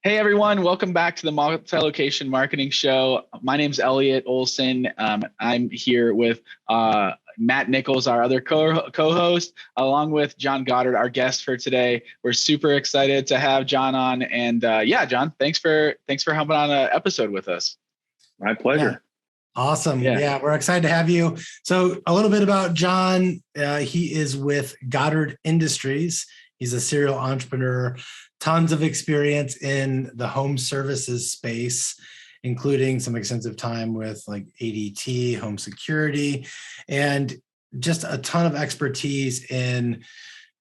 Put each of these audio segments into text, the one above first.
Hey everyone, welcome back to the Multi-Location Marketing Show. My name's Elliot Olson. I'm here with Matt Nickols, our other co-host, along with John Goddard, our guest for today. We're super excited to have John on, and John, thanks for hopping on an episode with us. My pleasure. Yeah. Awesome. Yeah, we're excited to have you. So a little bit about John. He is with Goddard Industries. He's a serial entrepreneur, tons of experience in the home services space, including some extensive time with like ADT, home security, and just a ton of expertise in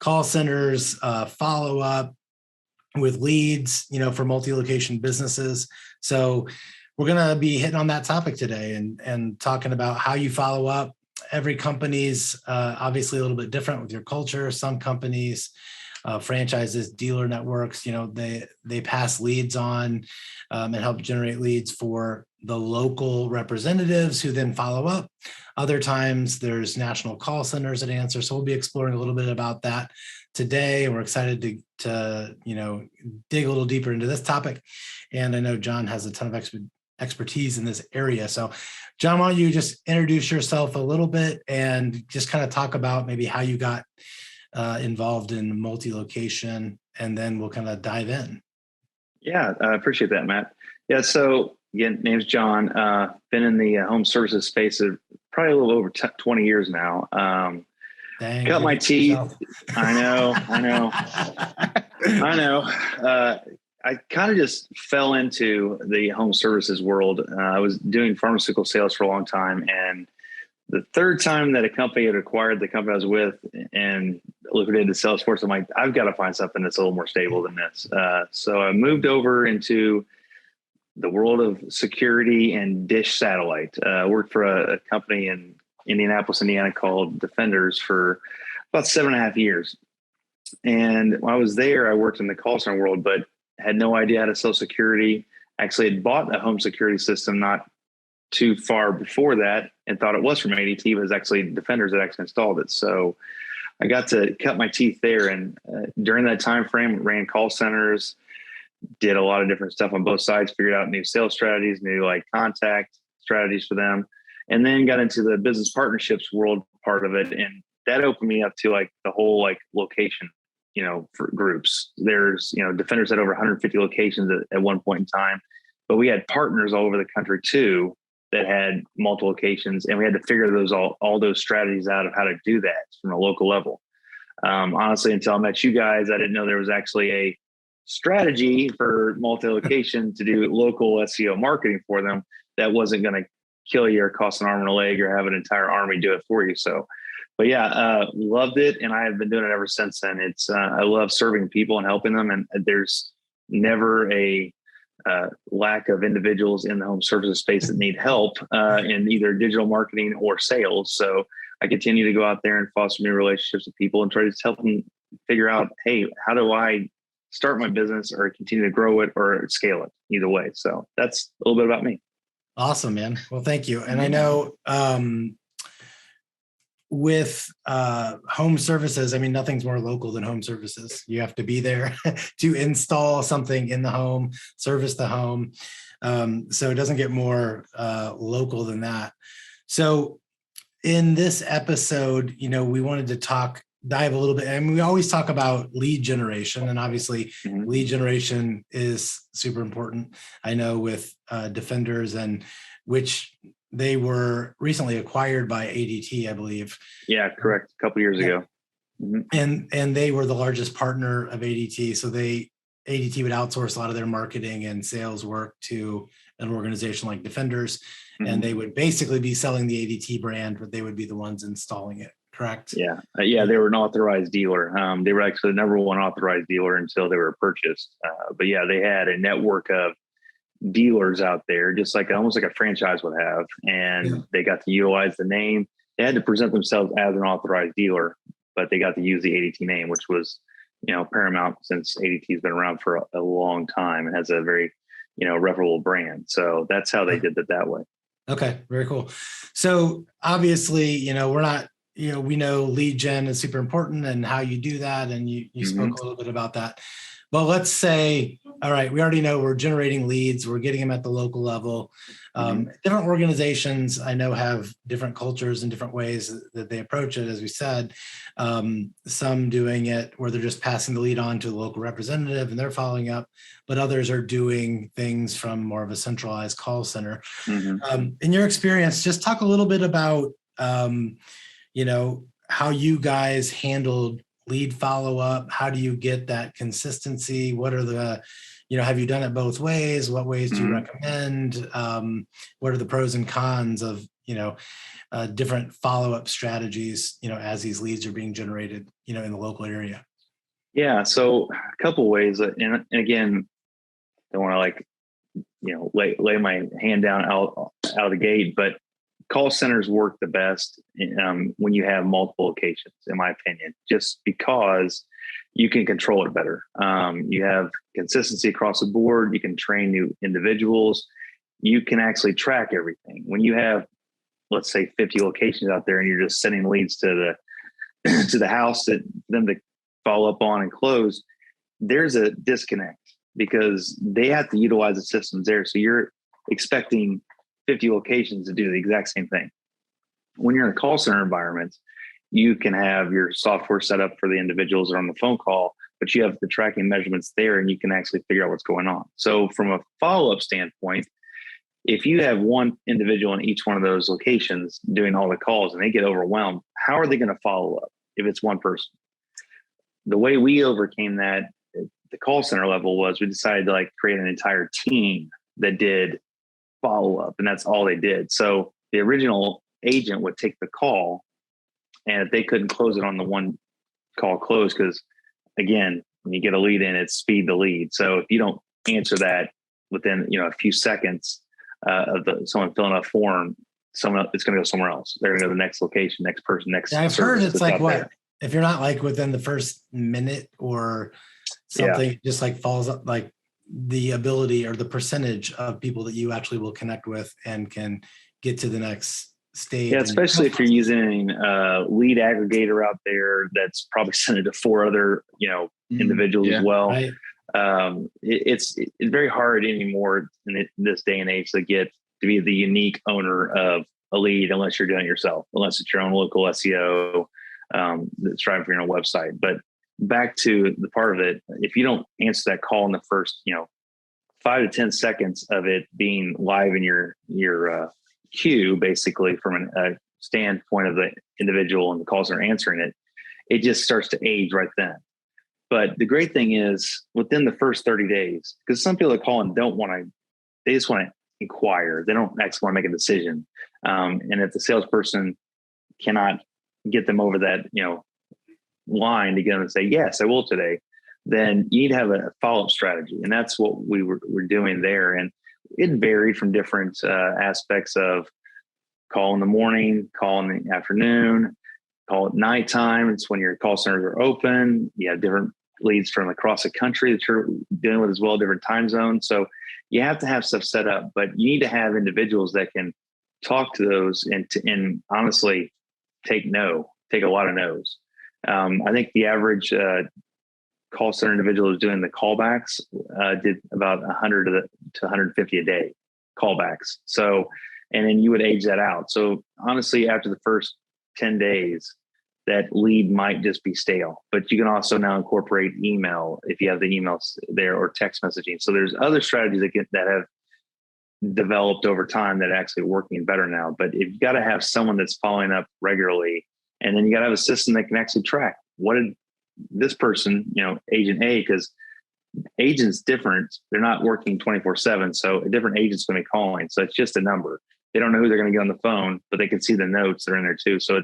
call centers, follow-up with leads, for multi-location businesses. So we're going to be hitting on that topic today and talking about how you follow up. Every company's obviously a little bit different with your culture. Some companies, franchises, dealer networks, they pass leads on and help generate leads for the local representatives who then follow up. Other times there's national call centers that answer. So we'll be exploring a little bit about that today. And we're excited to dig a little deeper into this topic. And I know John has a ton of expertise in this area. So John, why don't you just introduce yourself a little bit and just kind of talk about maybe how you got involved in multi-location, and then we'll kind of dive in. Yeah, I appreciate that, Matt. Yeah, so again, name's John. Been in the home services space probably a little over 20 years now. Dang, cut my teeth. I know. I kind of just fell into the home services world. I was doing pharmaceutical sales for a long time, and the third time that a company had acquired the company I was with and liquidated the sales force, I'm like, I've got to find something that's a little more stable than this. So I moved over into the world of security and dish satellite. I worked for a company in Indianapolis, Indiana called Defenders for about 7.5 years. And while I was there, I worked in the call center world, but had no idea how to sell security. Actually had bought a home security system not too far before that and thought it was from ADT, but it was actually Defenders that actually installed it. So I got to cut my teeth there. And during that time frame, ran call centers, did a lot of different stuff on both sides, figured out new sales strategies, new contact strategies for them, and then got into the business partnerships world part of it. And that opened me up to the whole location, for groups. There's, Defenders had over 150 locations at one point in time, but we had partners all over the country too that had multiple locations, and we had to figure all those strategies out of how to do that from a local level. Honestly, until I met you guys, I didn't know there was actually a strategy for multi-location to do local SEO marketing for them that wasn't going to kill you or cost an arm and a leg or have an entire army do it for you. So, but loved it, and I have been doing it ever since then. It's I love serving people and helping them, and there's never a lack of individuals in the home services space that need help in either digital marketing or sales. So I continue to go out there and foster new relationships with people and try to just help them figure out, hey, how do I start my business or continue to grow it or scale it? Either way. So that's a little bit about me. Awesome, man. Well, thank you. And I know with home services, nothing's more local than home services. You have to be there to install something in the home, service the home. So it doesn't get more local than that. So in this episode, we wanted to dive a little bit, and we always talk about lead generation, and obviously lead generation is super important. I know with Defenders, and which they were recently acquired by ADT, I believe. Yeah, correct. A couple of years ago. Mm-hmm. And they were the largest partner of ADT. So ADT would outsource a lot of their marketing and sales work to an organization like Defenders. Mm-hmm. And they would basically be selling the ADT brand, but they would be the ones installing it. Correct? Yeah. They were an authorized dealer. They were actually the number one authorized dealer until they were purchased. But they had a network of dealers out there, just almost like a franchise would have, and they got to utilize the name. They had to present themselves as an authorized dealer, but they got to use the ADT name, which was paramount since ADT has been around for a long time and has a very reputable brand. So that's how they did it that way. Okay, very cool. So obviously, we're not we know lead gen is super important and how you do that, and you spoke a little bit about that. Well, let's say, all right, we already know we're generating leads, we're getting them at the local level. Different organizations I know have different cultures and different ways that they approach it, as we said. Some doing it where they're just passing the lead on to a local representative and they're following up, but others are doing things from more of a centralized call center. In your experience, just talk a little bit about, how you guys handled lead follow-up. How do you get that consistency? What are the, have you done it both ways? What ways do you recommend? What are the pros and cons of, different follow-up strategies, as these leads are being generated, in the local area? Yeah. So a couple ways, and again, don't want to lay my hand down out of the gate, but call centers work the best when you have multiple locations, in my opinion, just because you can control it better. You have consistency across the board. You can train new individuals. You can actually track everything. When you have, let's say, 50 locations out there and you're just sending leads to the house that them to follow up on and close, there's a disconnect because they have to utilize the systems there. So you're expecting 50 locations to do the exact same thing. When you're in a call center environment, you can have your software set up for the individuals that are on the phone call, but you have the tracking measurements there and you can actually figure out what's going on. So from a follow-up standpoint, if you have one individual in each one of those locations doing all the calls and they get overwhelmed, how are they going to follow up if it's one person? The way we overcame that at the call center level was we decided to create an entire team that did follow up, and that's all they did. So the original agent would take the call, and if they couldn't close it on the one call close, because again, when you get a lead in, it's speed the lead. So if you don't answer that within a few seconds of someone filling out a form, someone it's going to go somewhere else. They're going to go to the next location, next person, next. Yeah, I've heard it's what if you're not within the first minute or something, just falls up the ability or the percentage of people that you actually will connect with and can get to the next stage. Yeah, especially if you're using a lead aggregator out there that's probably sent it to 4 other, individuals as well. Right. It's very hard anymore in this day and age to be the unique owner of a lead unless you're doing it yourself, unless it's your own local SEO that's driving for your own website. But back to the part of it, if you don't answer that call in the first, 5 to 10 seconds of it being live in your queue, basically from a standpoint of the individual and the calls are answering it, it just starts to age right then. But the great thing is within the first 30 days, because some people that call and they just want to inquire. They don't actually want to make a decision. And if the salesperson cannot get them over that, line to get them to say, yes, I will today, then you need to have a follow-up strategy. And that's what we're doing there. And it varied from different aspects of call in the morning, call in the afternoon, call at nighttime. It's when your call centers are open. You have different leads from across the country that you're dealing with as well, different time zones. So you have to have stuff set up, but you need to have individuals that can talk to those and honestly take a lot of no's. I think the average call center individual who's doing the callbacks did about 100 to 150 a day callbacks. So, and then you would age that out. So honestly, after the first 10 days, that lead might just be stale, but you can also now incorporate email if you have the emails there or text messaging. So there's other strategies that have developed over time that are actually working better now. But if you got to have someone that's following up regularly, and then you got to have a system that can actually track what did this person, agent A, because agents different, they're not working 24/7. So a different agent's going to be calling. So it's just a number. They don't know who they're going to get on the phone, but they can see the notes that are in there too. So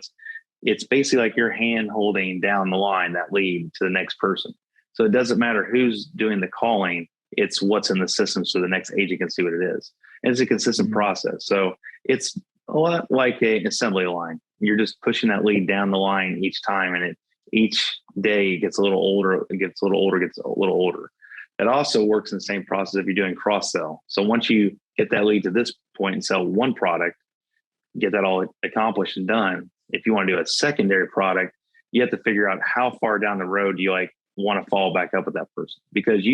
it's basically like you're hand holding down the line, that lead to the next person. So it doesn't matter who's doing the calling. It's what's in the system. So the next agent can see what it is. And it's a consistent process. So it's a lot like an assembly line. You're just pushing that lead down the line each time. And each day gets a little older, gets a little older. That also works in the same process if you're doing cross sell. So once you get that lead to this point and sell one product, get that all accomplished and done. If you want to do a secondary product, you have to figure out how far down the road do you want to follow back up with that person, because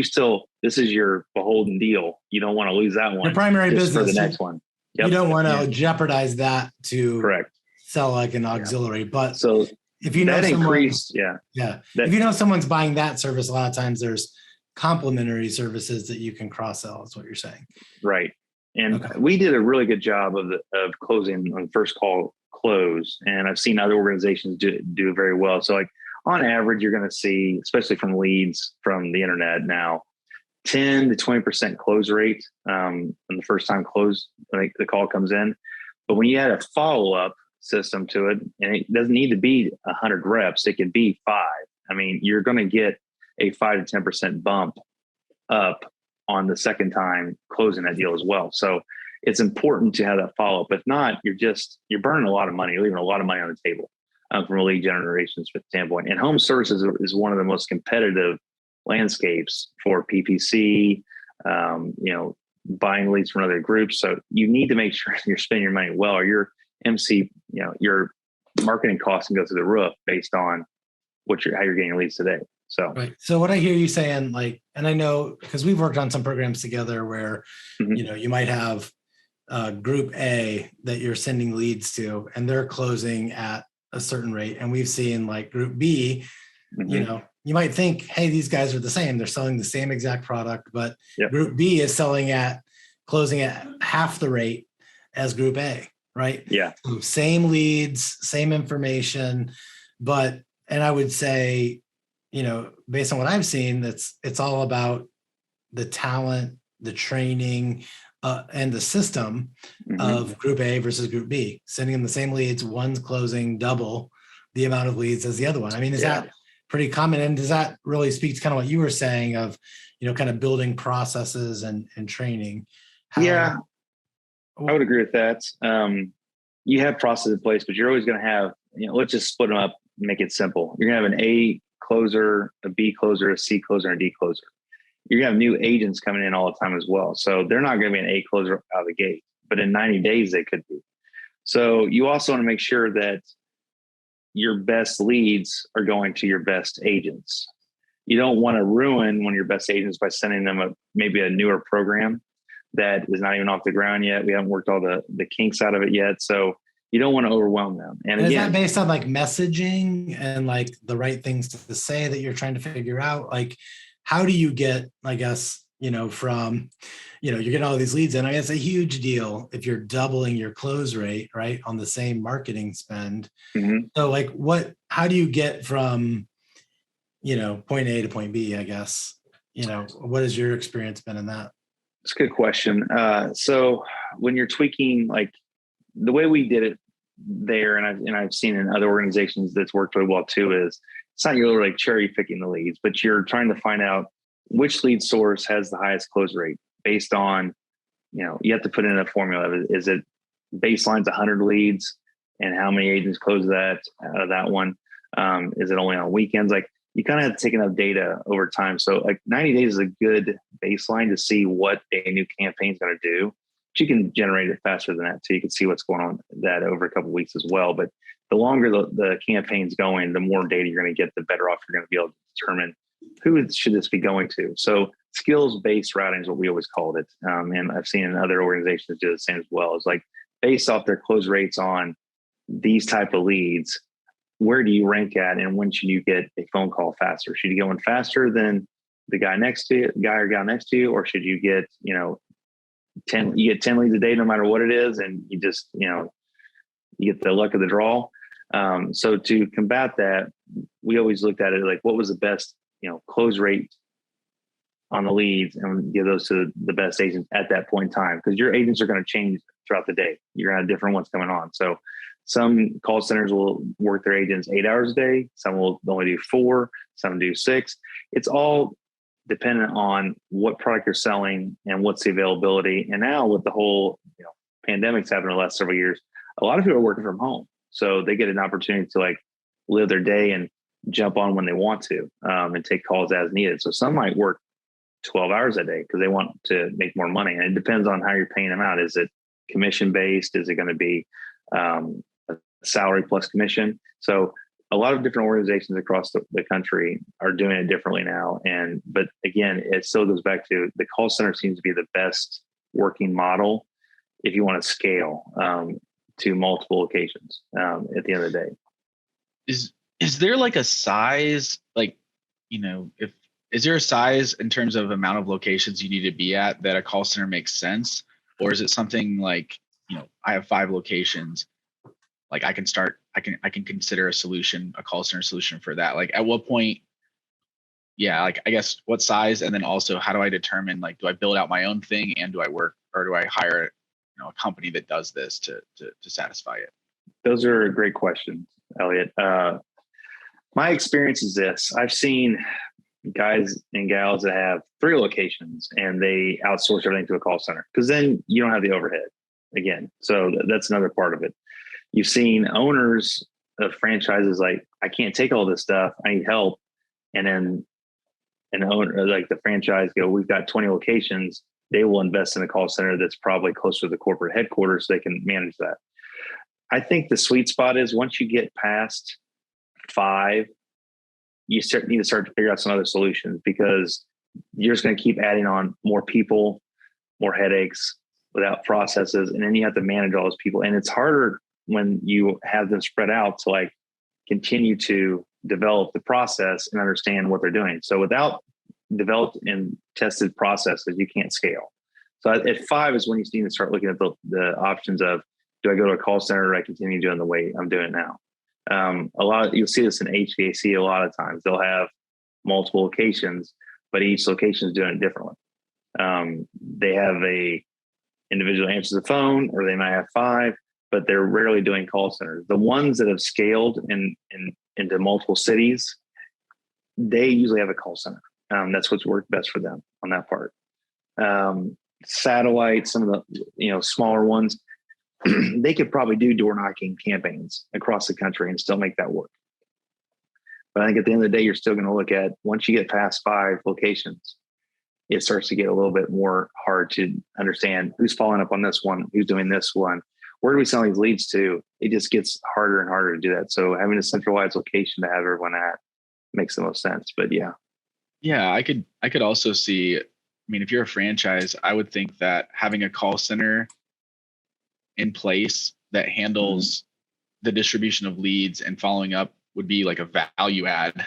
this is your beholden deal. You don't want to lose that one. Your primary business for the next one. Yep. You don't want to jeopardize that to correct sell like an auxiliary. But so if you know if you know someone's buying that service, a lot of times there's complementary services that you can cross sell. Is what you're saying, right? And we did a really good job of closing on the first call close, and I've seen other organizations do very well. So like on average, you're going to see, especially from leads from the internet now, 10 to 20% close rate on the first time close when the call comes in. But when you add a follow-up system to it, and it doesn't need to be 100 reps, it could be 5. I mean, you're going to get a 5 to 10% bump up on the second time closing that deal as well. So it's important to have that follow-up. If not, you're burning a lot of money, you're leaving a lot of money on the table from a lead generation standpoint. And home services is one of the most competitive landscapes for PPC, buying leads from other groups. So you need to make sure you're spending your money well, or your MC, your marketing costs can go through the roof based on how you're getting your leads today. So, right. So what I hear you saying, like, and I know because we've worked on some programs together where, you might have group A that you're sending leads to, and they're closing at a certain rate. And we've seen like group B, you might think, hey, these guys are the same. They're selling the same exact product, but group B is closing at half the rate as group A, right? Yeah. So same leads, same information, and I would say, based on what I've seen, it's all about the talent, the training, and the system of group A versus group B, sending them the same leads. One's closing double the amount of leads as the other one. I mean, is that pretty common? And does that really speak to kind of what you were saying of, kind of building processes and training? I would agree with that. You have process in place, but you're always going to have, let's just split them up and make it simple. You're going to have an A closer, a B closer, a C closer, and a D closer. You're going to have new agents coming in all the time as well. So they're not going to be an A closer out of the gate, but in 90 days, they could be. So you also want to make sure that your best leads are going to your best agents. You don't want to ruin one of your best agents by sending them maybe a newer program that is not even off the ground yet. We haven't worked all the kinks out of it yet. So you don't want to overwhelm them. And is again, that based on like messaging and like the right things to say that you're trying to figure out? Like, how do you get, I guess, from, you're getting all these leads in. I guess a huge deal if you're doubling your close rate, right, on the same marketing spend. So like how do you get from, point A to point B, I guess? What has your experience been in that? It's a good question. So when you're tweaking, like the way we did it there, and I've seen in other organizations that's worked really well too, is it's not you're like cherry picking the leads, but you're trying to find out which lead source has the highest close rate based on, you have to put in a formula. Is it baseline's 100 leads and how many agents close that out of that one? Is it only on weekends? Like you kind of have to take enough data over time. So like 90 days is a good baseline to see what a new campaign is going to do. But you can generate it faster than that. So you can see what's going on that over a couple of weeks as well. But the longer the campaign's going, the more data you're going to get, the better off you're going to be able to determine who should this be going to. So skills-based routing is what we always called it. And I've seen other organizations do the same as well. It's like based off their close rates on these type of leads, where do you rank at, and when should you get a phone call faster? Should you go in faster than the guy next to you, or should you get, 10 leads a day, no matter what it is, and you just, you get the luck of the draw. So to combat that, we always looked at it like what was the best, close rate on the leads, and give those to the best agents at that point in time, because your agents are going to change throughout the day. You're going to have different ones coming on. So some call centers will work their agents 8 hours a day. Some will only do 4, some do 6. It's all dependent on what product you're selling and what's the availability. And now with the whole, pandemic's happened in the last several years, a lot of people are working from home. So they get an opportunity to like live their day and jump on when they want to, and take calls as needed. So some might work 12 hours a day because they want to make more money. And it depends on how you're paying them out. Is it commission based? Is it going to be a salary plus commission? So a lot of different organizations across the country are doing it differently now. But again, it still goes back to the call center seems to be the best working model if you want to scale to multiple locations at the end of the day. Is there like a size, like, is there a size in terms of amount of locations you need to be at that a call center makes sense? Or is it something like, I have 5 locations, like I can consider a call center solution for that. Like at what point, like I guess what size, and then also how do I determine, like, do I build out my own thing and do I work, or do I hire, a company that does this to satisfy it? Those are great questions, Elliot. My experience is this: I've seen guys and gals that have 3 locations and they outsource everything to a call center because then you don't have the overhead again. So that's another part of it. You've seen owners of franchises like, I can't take all this stuff, I need help. And then an owner, like the franchise, go, we've got 20 locations. They will invest in a call center that's probably closer to the corporate headquarters so they can manage that. I think the sweet spot is once you get past 5, you need to start to figure out some other solutions, because you're just going to keep adding on more people, more headaches without processes. And then you have to manage all those people. And it's harder when you have them spread out to like continue to develop the process and understand what they're doing. So without developed and tested processes, you can't scale. So at 5 is when you need to start looking at the options of, do I go to a call center, or do I continue doing the way I'm doing now? You'll see this in HVAC a lot of times. They'll have multiple locations, but each location is doing it differently. They have a individual answers the phone, or they might have 5, but they're rarely doing call centers. The ones that have scaled into multiple cities, they usually have a call center. That's what's worked best for them on that part. Satellite, some of the smaller ones, they could probably do door knocking campaigns across the country and still make that work. But I think at the end of the day, you're still going to look at, once you get past 5 locations, it starts to get a little bit more hard to understand who's following up on this one, who's doing this one, where do we sell these leads to? It just gets harder and harder to do that. So having a centralized location to have everyone at makes the most sense. But yeah, I could also see, if you're a franchise, I would think that having a call center in place that handles the distribution of leads and following up would be like a value add,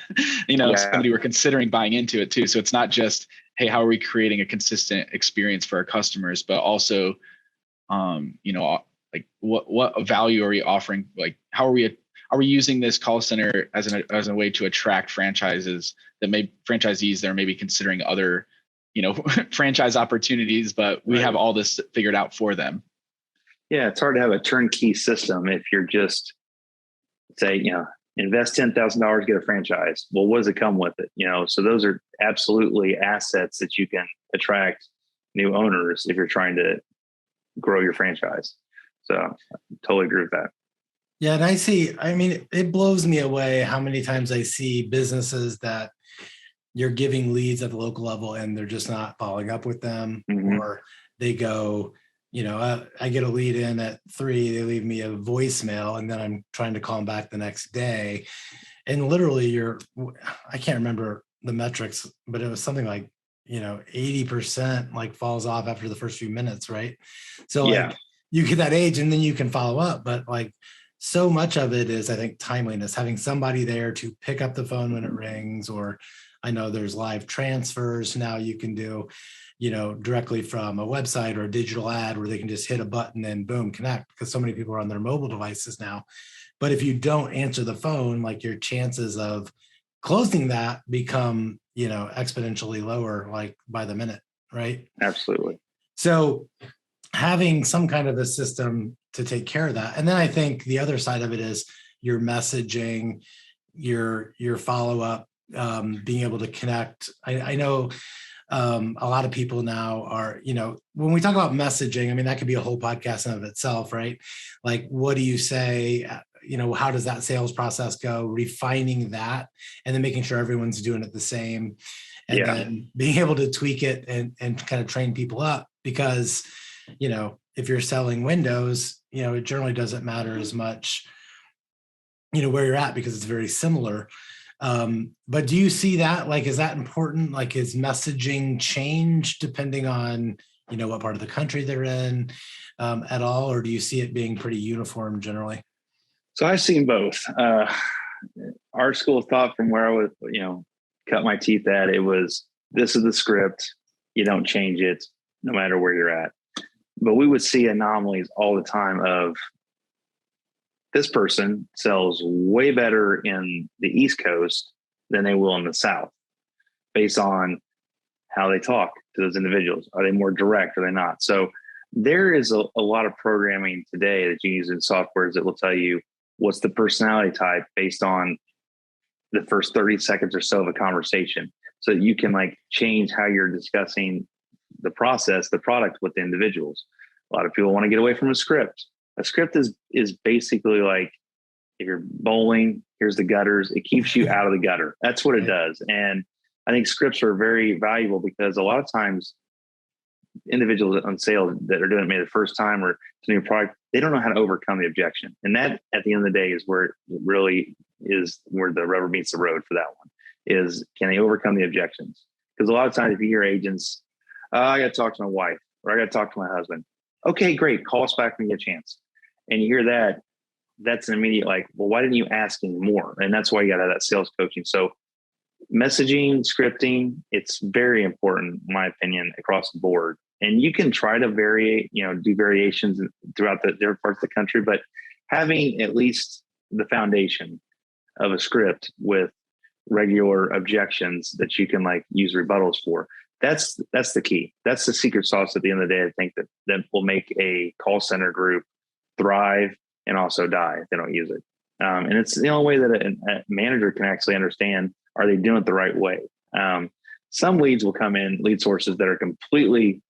somebody we're considering buying into it too. So it's not just, hey, how are we creating a consistent experience for our customers, but also, like what value are we offering? Like, how are we using this call center as a way to attract franchisees that are maybe considering other, franchise opportunities, but we have all this figured out for them. Yeah, it's hard to have a turnkey system if you're just say, invest $10,000, get a franchise. Well, what does it come with it? So those are absolutely assets that you can attract new owners if you're trying to grow your franchise. So I totally agree with that. Yeah. And it blows me away how many times I see businesses that you're giving leads at the local level and they're just not following up with them, or they go, I get a lead in at 3, they leave me a voicemail, and then I'm trying to call them back the next day. And literally I can't remember the metrics, but it was something like, 80% like falls off after the first few minutes. Right. So like you get that age and then you can follow up, but like so much of it is, I think, timeliness, having somebody there to pick up the phone when it rings, or I know there's live transfers now you can do, directly from a website or a digital ad where they can just hit a button and boom, connect, because so many people are on their mobile devices now. But if you don't answer the phone, like your chances of closing that become, exponentially lower, like by the minute, right? Absolutely. So having some kind of a system to take care of that. And then I think the other side of it is your messaging, your follow-up, being able to connect. I know a lot of people now are, when we talk about messaging, that could be a whole podcast in of itself, right? Like, what do you say? How does that sales process go? Refining that, and then making sure everyone's doing it the same, and then being able to tweak it and kind of train people up, because, if you're selling windows, it generally doesn't matter as much where you're at, because it's very similar. But do you see that, like, is that important? Like, is messaging change depending on, what part of the country they're in at all? Or do you see it being pretty uniform generally? So I've seen both. Our school of thought, from where I was, cut my teeth at, it was, this is the script. You don't change it no matter where you're at. But we would see anomalies all the time of, this person sells way better in the East Coast than they will in the South, based on how they talk to those individuals. Are they more direct? Are they not? So there is a lot of programming today that you use in softwares that will tell you what's the personality type based on the first 30 seconds or so of a conversation. So that you can change how you're discussing the process, the product with the individuals. A lot of people want to get away from a script. A script is basically like, if you're bowling, here's the gutters. It keeps you out of the gutter. That's what it does. And I think scripts are very valuable, because a lot of times individuals on sales that are doing it maybe the first time, or it's a new product, they don't know how to overcome the objection. And that, at the end of the day, is where it really is, where the rubber meets the road for that one, is, can they overcome the objections? Because a lot of times if you hear agents, I got to talk to my wife, or I got to talk to my husband. Okay, great. Call us back when you get a chance. And you hear that, that's an immediate well, why didn't you ask any more? And that's why you got to have that sales coaching. So messaging, scripting, it's very important, in my opinion, across the board. And you can try to do variations throughout the different parts of the country, but having at least the foundation of a script with regular objections that you can use rebuttals for, that's the key. That's the secret sauce at the end of the day. I think that will make a call center group thrive and also die if they don't use it. And it's the only way that a manager can actually understand, are they doing it the right way? Some leads will come in, lead sources that are completely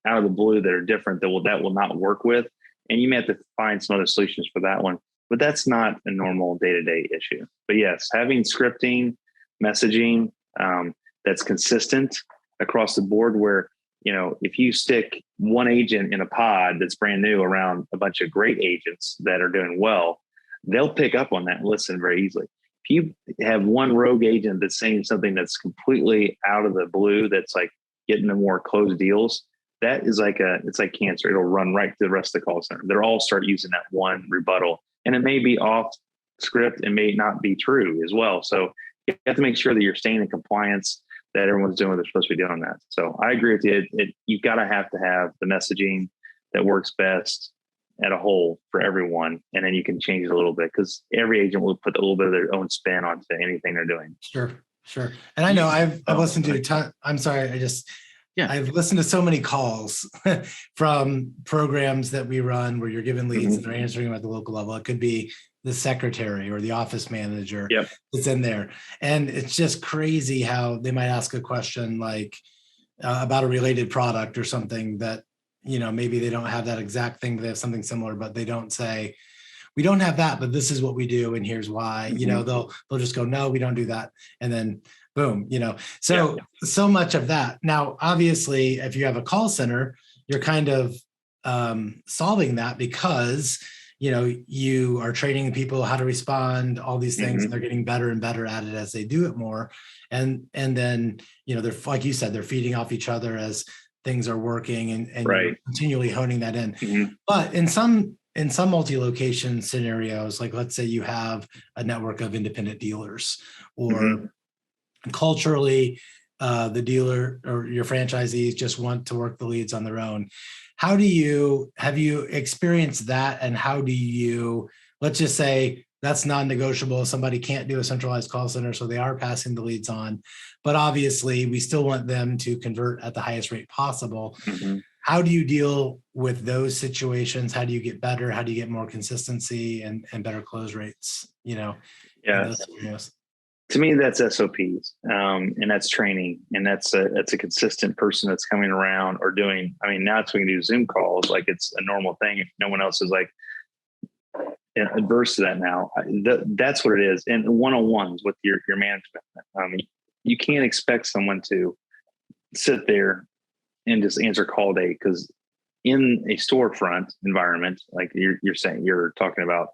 out of the blue, that are different, that will not work with. And you may have to find some other solutions for that one, but that's not a normal day-to-day issue. But yes, having scripting, messaging that's consistent across the board, where, if you stick one agent in a pod that's brand new around a bunch of great agents that are doing well, they'll pick up on that and listen very easily. If you have one rogue agent that's saying something that's completely out of the blue, that's getting them more closed deals, that is it's like cancer. It'll run right to the rest of the call center. They'll all start using that one rebuttal, and it may be off script and may not be true as well. So you have to make sure that you're staying in compliance, that everyone's doing what they're supposed to be doing that. So I agree with you. You've got to have the messaging that works best at a whole for everyone. And then you can change it a little bit, because every agent will put a little bit of their own spin onto anything they're doing. Sure. And I know I've listened to a ton. I'm sorry. I've listened to so many calls from programs that we run where you're given leads and they're answering them at the local level. It could be the secretary or the office manager that's in there. And it's just crazy how they might ask a question about a related product or something that, maybe they don't have that exact thing. They have something similar, but they don't say, we don't have that, but this is what we do. And here's why. They'll just go, no, we don't do that. And then boom, so much of that. Now, obviously, if you have a call center, you're kind of solving that, because you are training people how to respond, all these things, and they're getting better and better at it as they do it more. And then, they're, like you said, they're feeding off each other as things are working, and right. continually honing that in. But in some multi-location scenarios, let's say you have a network of independent dealers, or culturally, the dealer or your franchisees just want to work the leads on their own. Have you experienced that? And how do you, let's just say that's non-negotiable. Somebody can't do a centralized call center, so they are passing the leads on, but obviously we still want them to convert at the highest rate possible. How do you deal with those situations? How do you get better? How do you get more consistency and better close rates? In those scenarios? To me, that's SOPs, and that's training, and that's a consistent person that's coming around or doing. I mean, now we can do Zoom calls like it's a normal thing. If no one else is adverse to that now, that's what it is. And one-on-ones with your management. You can't expect someone to sit there and just answer call day, because in a storefront environment, like you're saying, you're talking about,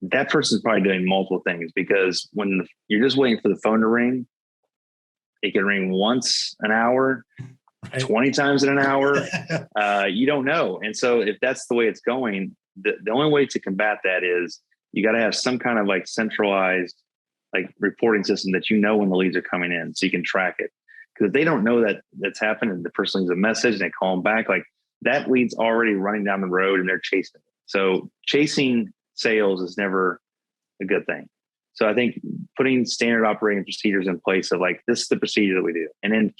that person's probably doing multiple things, because when you're just waiting for the phone to ring, it can ring once an hour, right, 20 times in an hour. You don't know. And so if that's the way it's going, the only way to combat that is you got to have some kind of like centralized like reporting system that when the leads are coming in, so you can track it. Because if they don't know that that's happened and the person leaves a message and they call them back, like that lead's already running down the road and they're chasing it. So chasing sales is never a good thing. So I think putting standard operating procedures in place of like, this is the procedure that we do. And then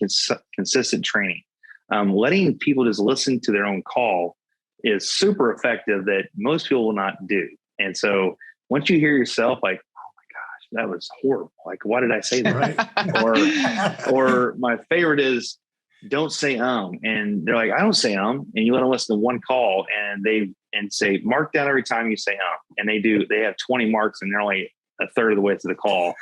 consistent training, letting people just listen to their own call is super effective, that most people will not do. And so once you hear yourself like, that was horrible. Like, why did I say that? Right. or my favorite is don't say, and they're like, I don't say, and you let them listen to one call and say, mark down every time you say, and they have 20 marks and they're only a third of the way to the call.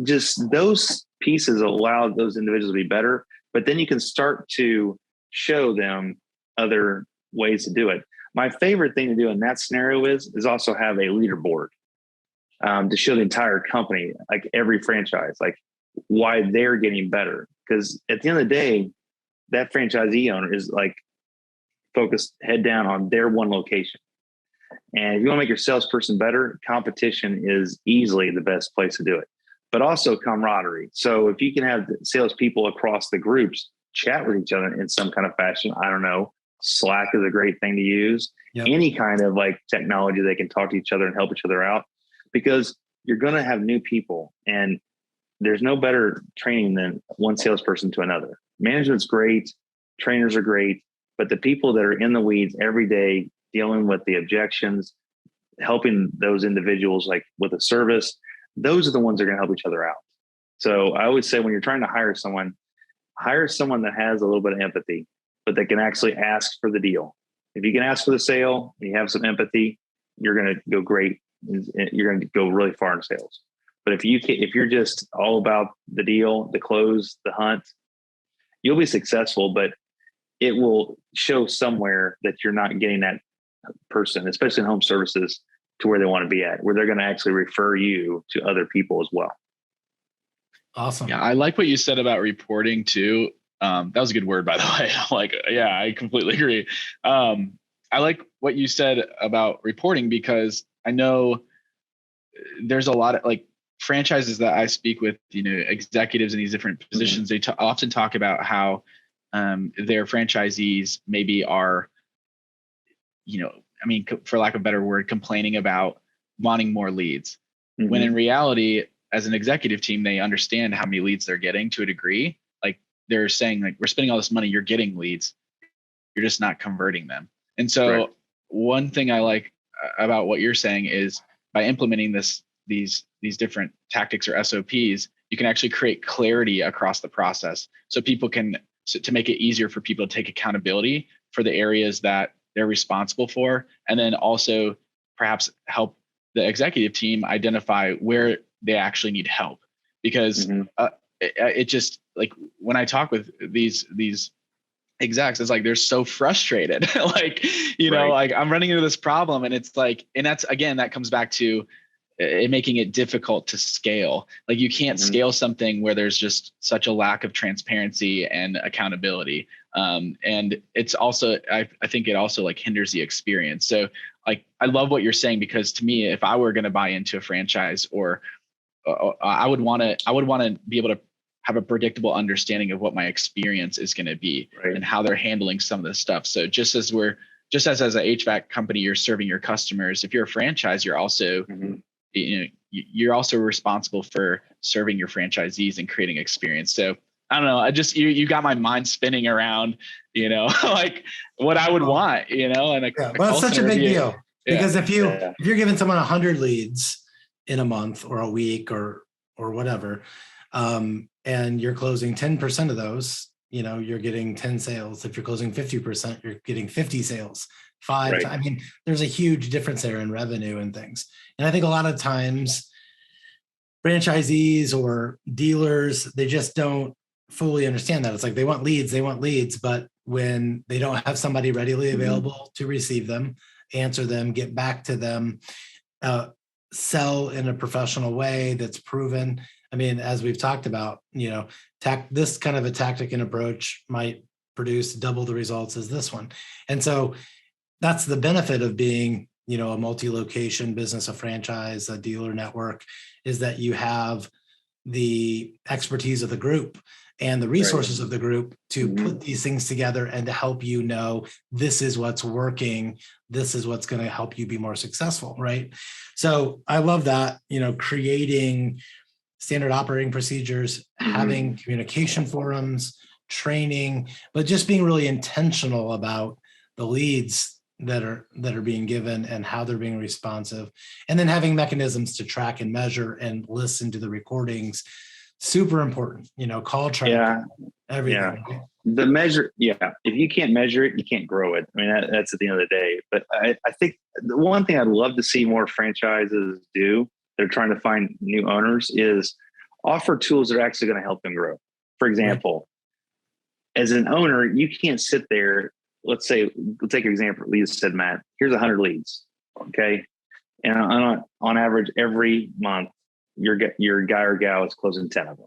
Just those pieces allow those individuals to be better, but then you can start to show them other ways to do it. My favorite thing to do in that scenario is also have a leaderboard. To show the entire company, like every franchise, like why they're getting better. Because at the end of the day, that franchisee owner is like focused head down on their one location. And if you want to make your salesperson better, competition is easily the best place to do it, but also camaraderie. So if you can have salespeople across the groups chat with each other in some kind of fashion, I don't know, Slack is a great thing to use. Yep. Any kind of like technology, they can talk to each other and help each other out. Because you're going to have new people, and there's no better training than one salesperson to another. Management's great, trainers are great, but the people that are in the weeds every day, dealing with the objections, helping those individuals like with a service, those are the ones that are going to help each other out. So I always say when you're trying to hire someone that has a little bit of empathy, but that can actually ask for the deal. If you can ask for the sale and you have some empathy, you're going to go great. You're going to go really far in sales. But if you're just all about the deal, the close, the hunt, you'll be successful, but it will show somewhere that you're not getting that person, especially in home services, to where they want to be at, where they're going to actually refer you to other people as well. Awesome. Yeah, I like what you said about reporting too. That was a good word, by the way. Like, yeah, I completely agree. I like what you said about reporting, because I know there's a lot of like franchises that I speak with, executives in these different positions. They often talk about how their franchisees maybe are, for lack of a better word, complaining about wanting more leads. Mm-hmm. When in reality, as an executive team, they understand how many leads they're getting to a degree. Like they're saying, like, we're spending all this money, you're getting leads, you're just not converting them. And so right. One thing I like about what you're saying is by implementing these different tactics or SOPs, you can actually create clarity across the process. So people to make it easier for people to take accountability for the areas that they're responsible for. And then also perhaps help the executive team identify where they actually need help. Because it just, like, when I talk with these execs, it's like they're so frustrated. Like, like I'm running into this problem, and it's like, and that's, again, that comes back to it making it difficult to scale. Like you can't scale something where there's just such a lack of transparency and accountability. And it's also, I think it also like hinders the experience. So like, I love what you're saying, because to me, if I were going to buy into a franchise, or I would want to be able to have a predictable understanding of what my experience is going to be, right, and how they're handling some of this stuff. So just as an HVAC company, you're serving your customers. If you're a franchise, you're also, you're also responsible for serving your franchisees and creating experience. So I don't know. I just, you got my mind spinning around, like what I would want, and well, it's such a big deal, because if you're giving someone 100 leads in a month or a week or whatever, and you're closing 10% of those, you're getting 10 sales. If you're closing 50%, you're getting 50 sales. Right. I mean, there's a huge difference there in revenue and things. And I think a lot of times franchisees or dealers, they just don't fully understand that. It's like they want leads, but when they don't have somebody readily available to receive them, answer them, get back to them, sell in a professional way that's proven. I mean, as we've talked about, this kind of a tactic and approach might produce double the results as this one. And so that's the benefit of being, a multi-location business, a franchise, a dealer network, is that you have the expertise of the group and the resources of the group to put these things together and to help you know this is what's working, this is what's going to help you be more successful, right? So I love that, creating standard operating procedures, having communication forums, training, but just being really intentional about the leads that are being given and how they're being responsive, and then having mechanisms to track and measure and listen to the recordings. Super important, call track, everything. Yeah. The measure, if you can't measure it, you can't grow it. I mean, that's at the end of the day. But I think the one thing I'd love to see more franchises do, they're trying to find new owners, is offer tools that are actually going to help them grow. For example, as an owner, you can't sit there. Let's take an example. You said, Matt, here's 100 leads. Okay. And on average, every month, your guy or gal is closing 10 of them,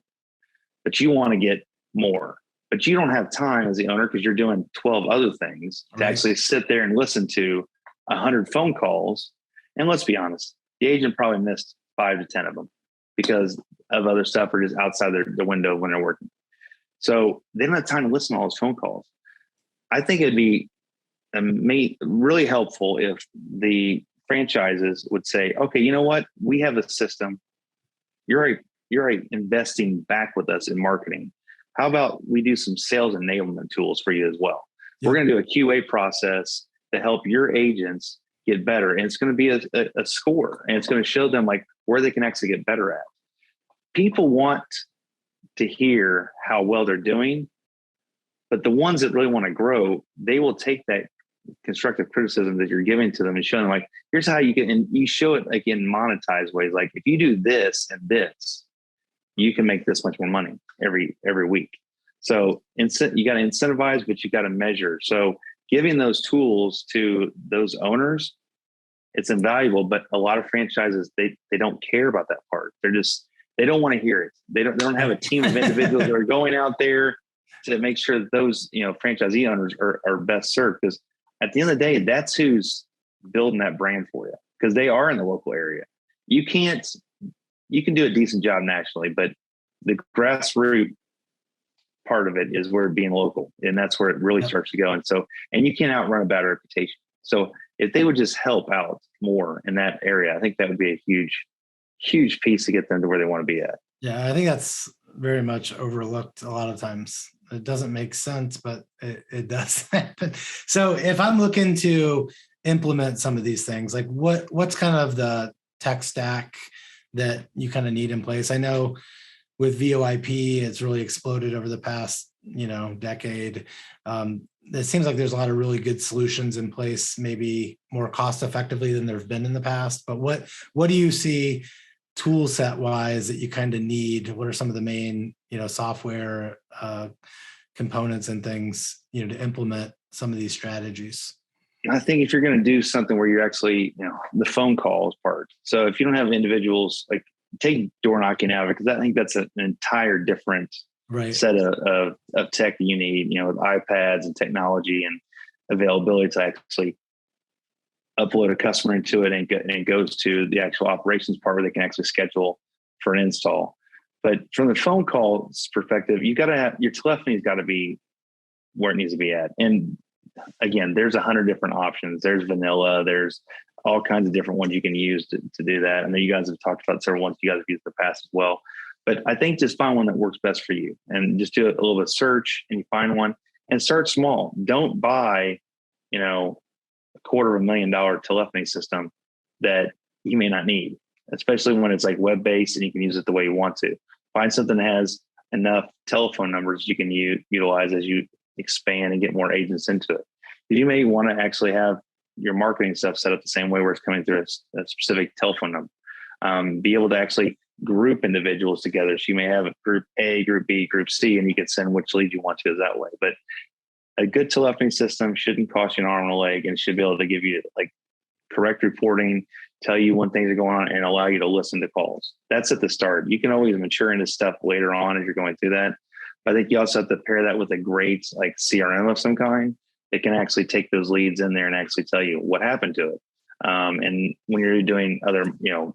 but you want to get more, but you don't have time as the owner because you're doing 12 other things to actually sit there and listen to 100 phone calls. And let's be honest, the agent probably missed 5 to 10 of them because of other stuff or just outside the window when they're working. So they don't have time to listen to all those phone calls. I think it'd be really helpful if the franchises would say, okay, you know what? We have a system. You're investing back with us in marketing. How about we do some sales enablement tools for you as well? Yeah. We're going to do a QA process to help your agents get better. And it's going to be a score, and it's going to show them like where they can actually get better at. People want to hear how well they're doing, but the ones that really want to grow, they will take that constructive criticism that you're giving to them and show them like, here's how you can, and you show it like in monetized ways. Like if you do this and this, you can make this much more money every week. So you got to incentivize, but you got to measure. So giving those tools to those owners, it's invaluable, but a lot of franchises, they don't care about that part. They don't want to hear it. They don't have a team of individuals that are going out there to make sure that those, franchisee owners are best served. Because at the end of the day, that's who's building that brand for you, because they are in the local area. You can do a decent job nationally, but the grassroots part of it is where being local, and that's where it really starts to go. And you can't outrun a bad reputation. So if they would just help out more in that area, I think that would be a huge piece to get them to where they want to be at. Yeah, I think that's very much overlooked a lot of times. It doesn't make sense, but it does happen. So if I'm looking to implement some of these things, like what's kind of the tech stack that you kind of need in place? I know with VoIP, it's really exploded over the past, decade. It seems like there's a lot of really good solutions in place, maybe more cost effectively than there've been in the past. But what do you see tool set wise that you kind of need? What are some of the main, software components and things, to implement some of these strategies? I think if you're going to do something where you're actually, the phone calls part. So if you don't have individuals, like take door knocking out of it, because I think that's an entire different set of tech that you need, with iPads and technology and availability to actually upload a customer into it, and it goes to the actual operations part where they can actually schedule for an install. But from the phone calls perspective, you got to have your telephony's got to be where it needs to be at. And again, there's 100 different options. There's vanilla. There's all kinds of different ones you can use to do that. I know you guys have talked about several ones you guys have used in the past as well. But I think just find one that works best for you, and just do a little bit of search, and you find one and start small. Don't buy, $250,000 telephony system that you may not need, especially when it's like web-based and you can use it the way you want to. Find something that has enough telephone numbers you can utilize as you expand and get more agents into it. You may want to actually have your marketing stuff set up the same way where it's coming through a specific telephone number. Be able to actually group individuals together. So you may have a group A, group B, group C, and you can send which lead you want to that way. But a good telephony system shouldn't cost you an arm and a leg, and should be able to give you like correct reporting, tell you when things are going on, and allow you to listen to calls. That's at the start. You can always mature into stuff later on as you're going through that. But I think you also have to pair that with a great like CRM of some kind that can actually take those leads in there and actually tell you what happened to it. And when you're doing other,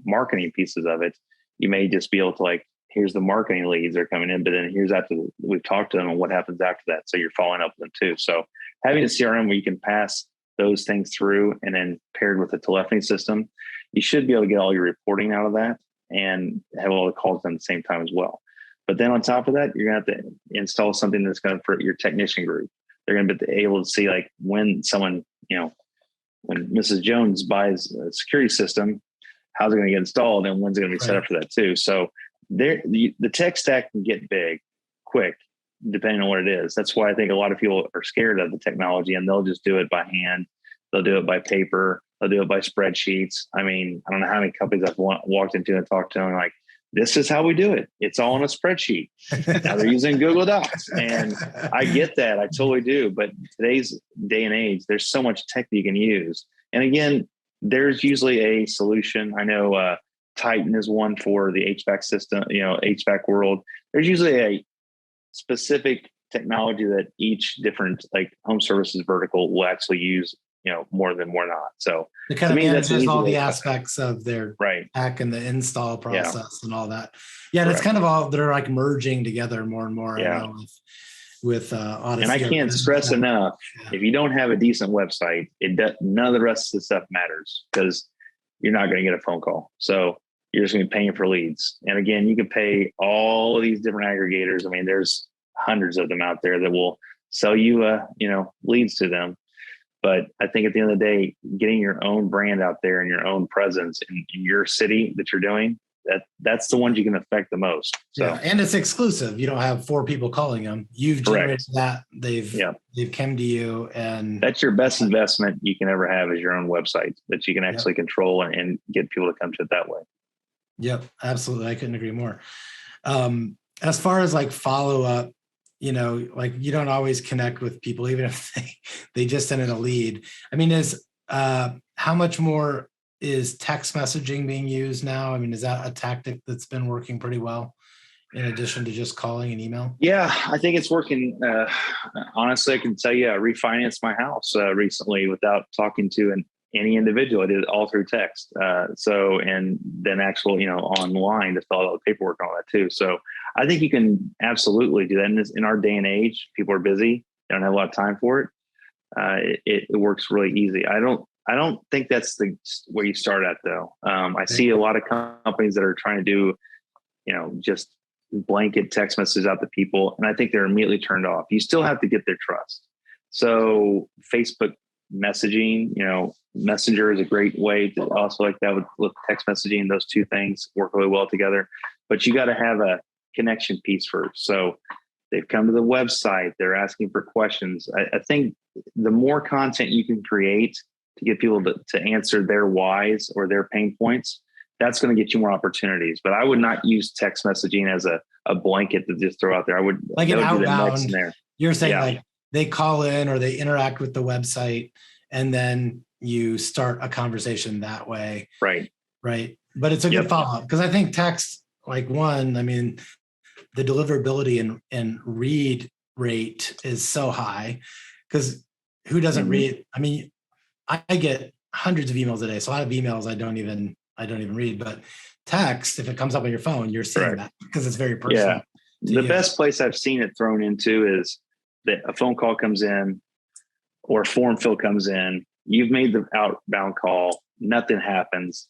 marketing pieces of it, you may just be able to like, here's the marketing leads that are coming in, but then here's after we've talked to them and what happens after that. So you're following up with them too. So having a CRM where you can pass those things through and then paired with a telephony system, you should be able to get all your reporting out of that and have all the calls done at the same time as well. But then on top of that, you're going to have to install something that's going to, for your technician group, they're going to be able to see like when someone, when Mrs. Jones buys a security system, how's it going to get installed and when's it going to be set up for that too. So the tech stack can get big quick, depending on what it is. That's why I think a lot of people are scared of the technology and they'll just do it by hand. They'll do it by paper. They'll do it by spreadsheets. I mean, I don't know how many companies I've walked into and talked to them like, this is how we do it. It's all on a spreadsheet. Now they're using Google Docs. And I get that. I totally do. But today's day and age, there's so much tech that you can use. And again, there's usually a solution. I know Titan is one for the HVAC system, HVAC world. There's usually a specific technology that each different like home services vertical will actually use, more than more not. So it kind of manages all the aspects of their tech and the install process and all that. Yeah. And it's kind of all, they're like merging together more and more. Yeah. With Odyssey. And I can't stress enough, if you don't have a decent website, none of the rest of the stuff matters because you're not going to get a phone call. So you're just going to be paying for leads. And again, you can pay all of these different aggregators. I mean, there's hundreds of them out there that will sell you, leads to them. But I think at the end of the day, getting your own brand out there and your own presence in your city that you're doing, that's the ones you can affect the most. So. Yeah, and it's exclusive. You don't have 4 people calling them. You've generated that. They've come to you, and that's your best investment you can ever have is your own website that you can actually control and get people to come to it that way. Yep, absolutely. I couldn't agree more. As far as like follow up, like you don't always connect with people, even if they just send in a lead. I mean, how much more is text messaging being used now? I mean, is that a tactic that's been working pretty well in addition to just calling and email? Yeah, I think it's working. Honestly, I can tell you, I refinanced my house recently without talking to any individual. I did it all through text. And then actual, online to fill out the paperwork and all that too. So I think you can absolutely do that. And in our day and age, people are busy. They don't have a lot of time for it. It works really easy. I don't think that's where you start at though. I see a lot of companies that are trying to do, just blanket text messages out to people. And I think they're immediately turned off. You still have to get their trust. So Facebook messaging, Messenger is a great way to also like that with text messaging. Those two things work really well together, but you got to have a connection piece first. So they've come to the website, they're asking for questions. I think the more content you can create to get people to answer their whys or their pain points, that's going to get you more opportunities. But I would not use text messaging as a blanket to just throw out there. I would like an outbound. You're saying like they call in or they interact with the website and then you start a conversation that way. Right. But it's a good follow-up because I think text, like the deliverability and read rate is so high because who doesn't read? I mean, I get hundreds of emails a day. So a lot of emails I don't even read, but text, if it comes up on your phone, you're seeing that because it's very personal. Yeah. The best place I've seen it thrown into is that a phone call comes in or a form fill comes in. You've made the outbound call. Nothing happens.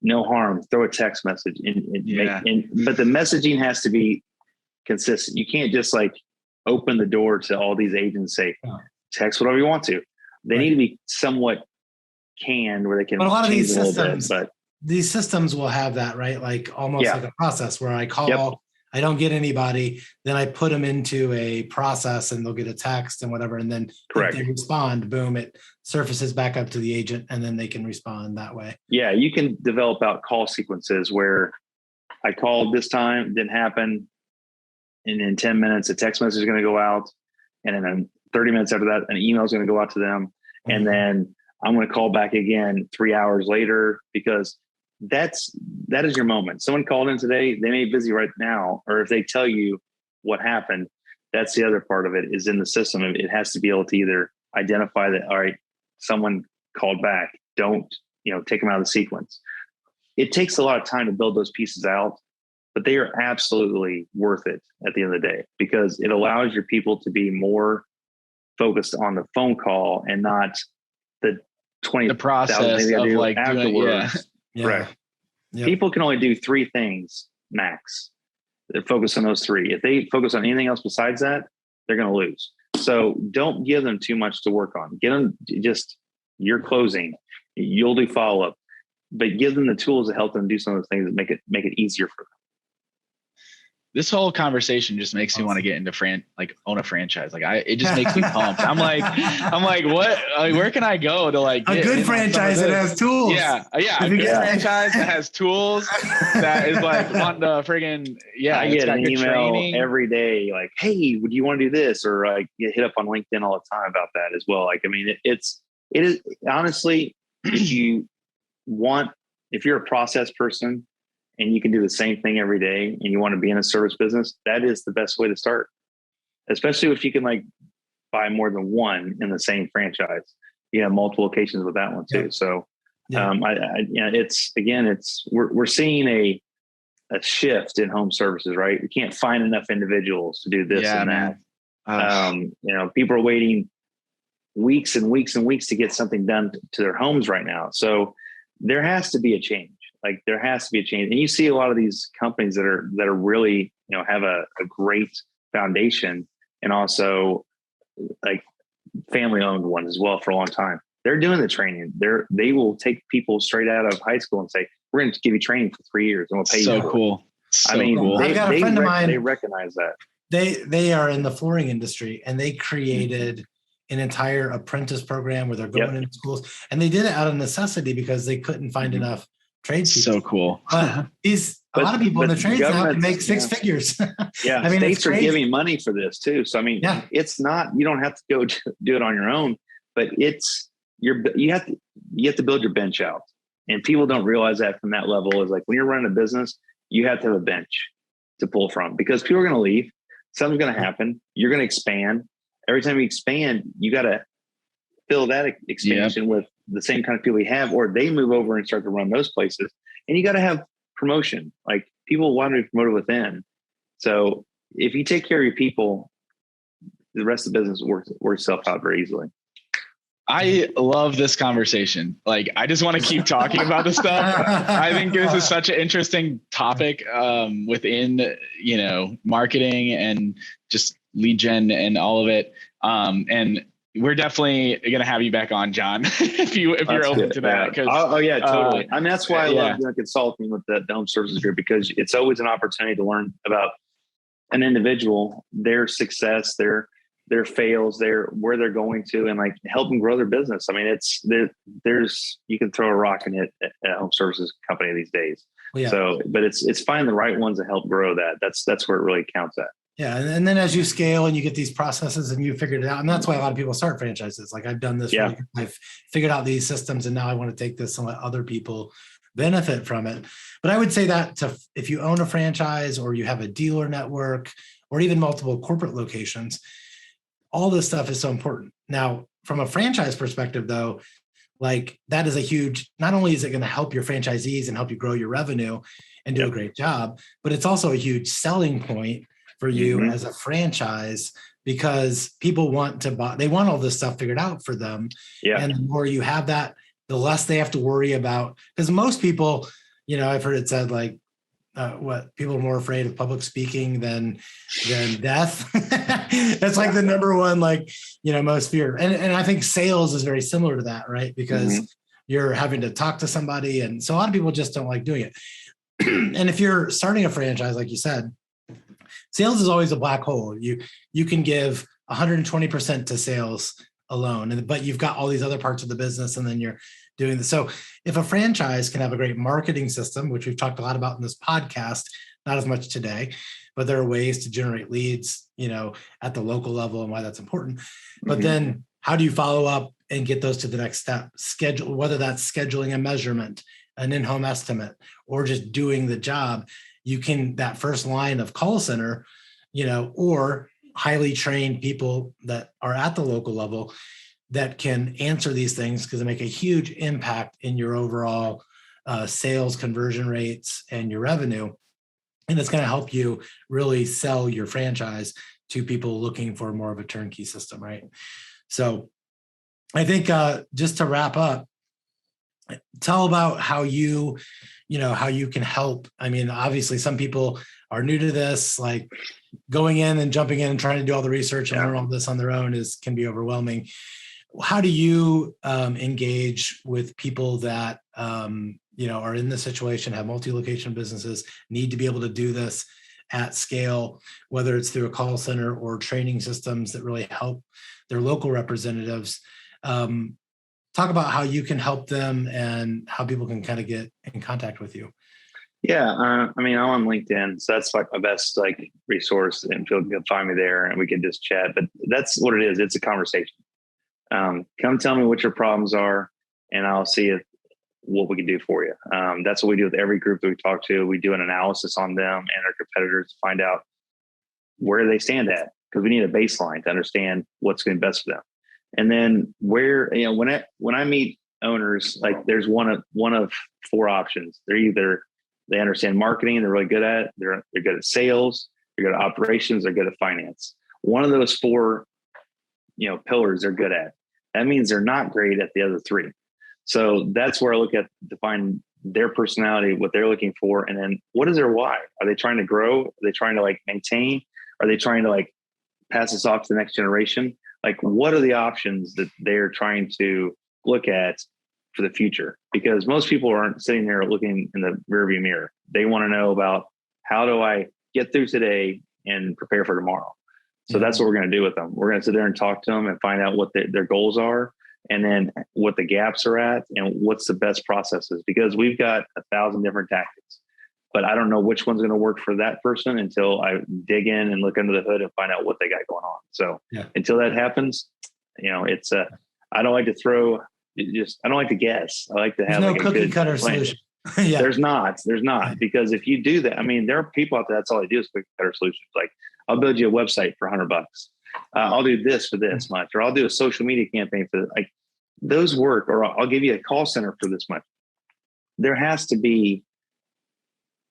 No harm. Throw a text message but the messaging has to be consistent. You can't just like open the door to all these agents and say, text whatever you want to. They need to be somewhat canned where they can. But a lot of these systems, these systems will have that, right? Like almost like a process where I call, I don't get anybody, then I put them into a process and they'll get a text and whatever. And then if they respond, boom, it surfaces back up to the agent and then they can respond that way. Yeah. You can develop out call sequences where I called this time, didn't happen. And in 10 minutes, a text message is going to go out. And then in 30 minutes after that, an email is going to go out to them. And then I'm going to call back again 3 hours later, because that is your moment. Someone called in today, they may be busy right now, or if they tell you what happened, that's the other part of it, is in the system. It has to be able to either identify that, all right, someone called back, don't, take them out of the sequence. It takes a lot of time to build those pieces out, but they are absolutely worth it at the end of the day, because it allows your people to be more focused on the phone call and not the process of like afterwards. Yeah. Correct. Yep. People can only do 3 things max. They're focused on those 3. If they focus on anything else besides that, they're going to lose. So don't give them too much to work on. Get them just, you're closing, you'll do follow-up, but give them the tools to help them do some of the things that make it easier for them. This whole conversation just makes me want to get into own a franchise. It just makes me pumped. I'm like, what? Where can I go to like a good franchise that has tools? Yeah, a good franchise that has tools that is like on the friggin' I get an email every day like, hey, would you want to do this? Or like get hit up on LinkedIn all the time about that as well. Like, I mean, it is honestly, if you're a process person, and you can do the same thing every day and you want to be in a service business, that is the best way to start. Especially if you can like buy more than one in the same franchise. You have multiple locations with that one too. Yeah. So we're seeing a shift in home services, right? We can't find enough individuals to do this and that. People are waiting weeks and weeks and weeks to get something done to their homes right now. So there has to be a change. Like there has to be a change. And you see a lot of these companies that are really, have a great foundation, and also like family owned ones as well for a long time. They're doing the training. They will take people straight out of high school and say, we're going to give you training for 3 years and we'll pay you. So cool. Cool. I've got a friend of mine. They recognize that. They are in the flooring industry, and they created an entire apprentice program where they're going into schools, and they did it out of necessity because they couldn't find enough tradespeople. So cool. But a lot of people in the trades now can make 6 figures. Yeah. I mean, states are giving money for this too. So, I mean, it's not, you don't have to go do it on your own, but you have to build your bench out. And people don't realize that from that level is like when you're running a business, you have to have a bench to pull from, because people are going to leave. Something's going to happen. You're going to expand. Every time you expand, you got to fill that expansion with the same kind of people you have, or they move over and start to run those places. And you got to have promotion. Like people want to be promoted within. So if you take care of your people, the rest of the business works itself out very easily. I love this conversation. Like, I just want to keep talking about this stuff. I think this is such an interesting topic within, marketing and just lead gen and all of it. And we're definitely going to have you back on, John, if you're open to that. Oh yeah, totally. I mean, that's why I love doing consulting with the home services group, because it's always an opportunity to learn about an individual, their success, their fails, where they're going to, and like help them grow their business. I mean, there's you can throw a rock and hit a home services company these days. Well, yeah. So, but it's finding the right ones to help grow that. That's where it really counts at. Yeah. And then as you scale and you get these processes and you figured it out, and that's why a lot of people start franchises. Like I've done this, I've figured out these systems, and now I want to take this and let other people benefit from it. But I would say that if you own a franchise or you have a dealer network or even multiple corporate locations, all this stuff is so important. Now, from a franchise perspective, though, like that is a huge, not only is it going to help your franchisees and help you grow your revenue and do a great job, but it's also a huge selling point for you as a franchise, because people want to buy, they want all this stuff figured out for them. Yeah. And the more you have that, the less they have to worry about, because most people, I've heard it said like, people are more afraid of public speaking than death. That's like the number one, most fear. And I think sales is very similar to that, right? Because you're having to talk to somebody. And so a lot of people just don't like doing it. And if you're starting a franchise, like you said, sales is always a black hole. You can give 120% to sales alone, but you've got all these other parts of the business, and then you're doing this. So if a franchise can have a great marketing system, which we've talked a lot about in this podcast, not as much today, but there are ways to generate leads, at the local level and why that's important. But then how do you follow up and get those to the next step. Schedule, whether that's scheduling a measurement, an in-home estimate, or just doing the job. You can, that first line of call center, or highly trained people that are at the local level that can answer these things, because they make a huge impact in your overall sales conversion rates and your revenue. And it's going to help you really sell your franchise to people looking for more of a turnkey system, right? So I think just to wrap up, tell about how you can help. I mean, obviously some people are new to this, like going in and jumping in and trying to do all the research and learn all this on their own can be overwhelming. How do you engage with people that are in this situation, have multi-location businesses, need to be able to do this at scale, whether it's through a call center or training systems that really help their local representatives? Talk about how you can help them and how people can kind of get in contact with you. Yeah, I'm on LinkedIn, so that's like my best resource, and people can find me there, and we can just chat. But that's what it is. It's a conversation. Come tell me what your problems are, and I'll see what we can do for you. That's what we do with every group that we talk to. We do an analysis on them and our competitors to find out where they stand at, because we need a baseline to understand what's going to be best for them. And then when I meet owners, there's one of four options. They're either they understand marketing and they're really good at it. They're good at sales. They're good at operations. They're good at finance. One of those four, pillars they're good at. That means they're not great at the other three. So that's where I look at to find their personality, what they're looking for, and then what is their why? Are they trying to grow? Are they trying to maintain? Are they trying to pass this off to the next generation? What are the options that they're trying to look at for the future? Because most people aren't sitting there looking in the rearview mirror. They want to know about, how do I get through today and prepare for tomorrow? So that's what we're going to do with them. We're going to sit there and talk to them and find out what their goals are, and then what the gaps are at, and what's the best processes, because we've got 1,000 different tactics, but I don't know which one's going to work for that person until I dig in and look under the hood and find out what they got going on. So until that happens, it's I don't like to throw, I don't like to guess. I like to have no cookie cutter solution. There's not, because if you do that, there are people out there, that's all they do is cookie cutter solutions. I'll build you a website for $100. I'll do this for this much, or I'll do a social media campaign for those work, or I'll give you a call center for this much. There has to be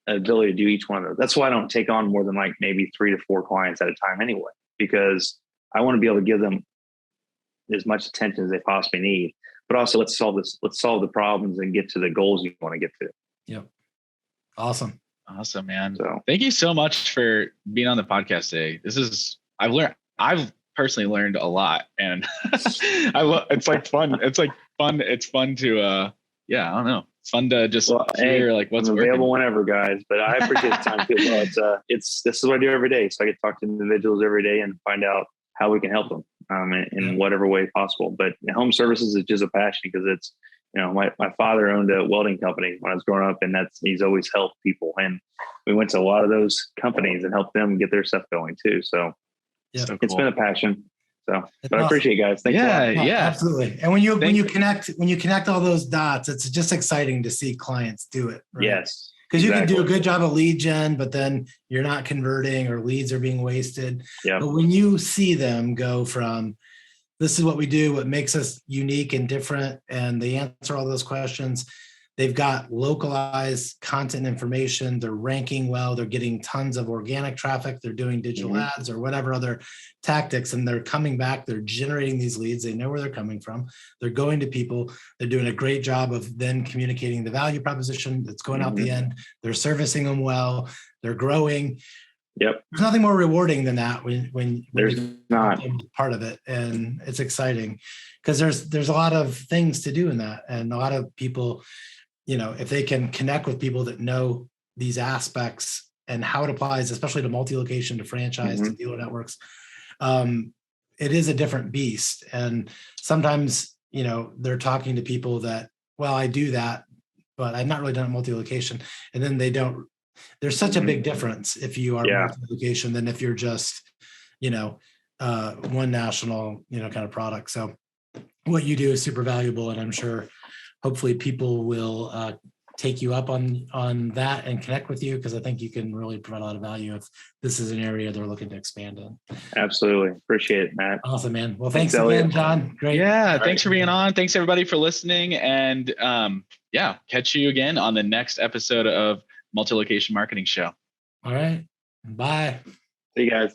an ability to do each one of those. That's why I don't take on more than maybe 3 to 4 clients at a time anyway, because I want to be able to give them as much attention as they possibly need, but also let's solve the problems and get to the goals you want to get to. Yep. Awesome, man. So thank you so much for being on the podcast today. I've personally learned a lot, and it's fun. It's fun to, I don't know. It's fun to just hear what's I'm available working. Whenever, guys, but I appreciate the time too. Well, this is what I do every day. So I get to talk to individuals every day and find out how we can help them in whatever way possible. But home services is just a passion, because it's, my father owned a welding company when I was growing up, and he's always helped people. And we went to a lot of those companies and helped them get their stuff going too. So it's been a passion. So, but I appreciate you guys. Thanks a lot. Yeah, absolutely. And when you connect all those dots, it's just exciting to see clients do it. Right? Yes. Because you can do a good job of lead gen, but then you're not converting, or leads are being wasted. Yeah. But when you see them go from, this is what we do, what makes us unique and different, and they answer all those questions, they've got localized content information, they're ranking well, they're getting tons of organic traffic, they're doing digital ads or whatever other tactics, and they're coming back, they're generating these leads, they know where they're coming from, they're going to people, they're doing a great job of then communicating the value proposition that's going out the end, they're servicing them well, they're growing. Yep. There's nothing more rewarding than that when there's not part of it, and it's exciting because there's a lot of things to do in that, and a lot of people, if they can connect with people that know these aspects and how it applies, especially to multi-location, to franchise, to dealer networks, it is a different beast. And sometimes, they're talking to people that, well, I do that, but I've not really done multi-location, and then they don't. There's such a big difference if you are multi-location than if you're just, one national, kind of product. So what you do is super valuable, and I'm sure hopefully people will take you up on that and connect with you, because I think you can really provide a lot of value if this is an area they're looking to expand in. Absolutely. Appreciate it, Matt. Awesome, man. Well, thanks Elliot. again, John. Great. Yeah, thanks for being on. Thanks everybody for listening, and catch you again on the next episode of Multi-Location Marketing Show. All right. Bye. See you guys.